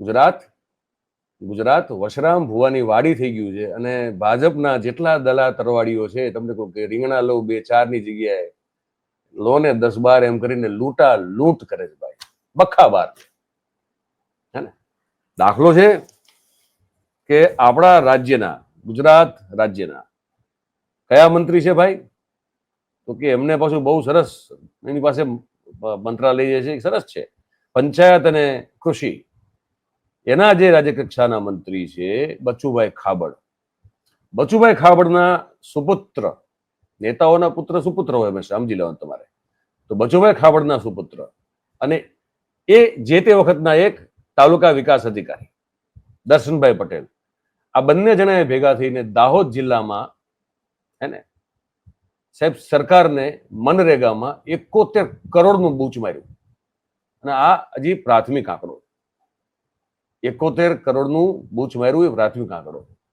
ગુજરાત વશરામ ભુવાની વાડી થઈ ગયું છે અને ભાજપના જેટલા દલા તરવાડીઓ છે તમને કહું કે રીંગણા લો 2-4 ની જગ્યાએ લો ને 10-12 એમ કરીને લૂંટ કરે છે ભાઈ, બખા બાર. હે ને? દાખલો છે કે આપણા રાજ્યના, ગુજરાત રાજ્યના કયા મંત્રી છે ભાઈ? તો કે એમને પાછું બહુ સરસ, એની પાસે મંત્રાલય છે સરસ છે, પંચાયત અને કૃષિ. એના જે રાજ્ય કક્ષાના મંત્રી છે બચુભાઈ ખાબડ. બચુભાઈ ખાબડના સુપુત્ર, નેતાઓના પુત્ર સુપુત્ર હોય હંમેશા, સમજી લેવાનું તમારે. તો બચુભાઈ ખાબડના સુપુત્ર અને એ જે તે વખતના એક તાલુકા વિકાસ અધિકારી દર્શનભાઈ પટેલ, આ બંને જણાએ ભેગા થઈને દાહોદ જિલ્લામાં હે ને સાહેબ સરકારને મનરેગામાં 71 કરોડનું બૂચ માર્યું. અને આ હજી પ્રાથમિક આંકડો, 71 કરોડનું બૂચ માર્યું એ પ્રાથમિક આંકડો.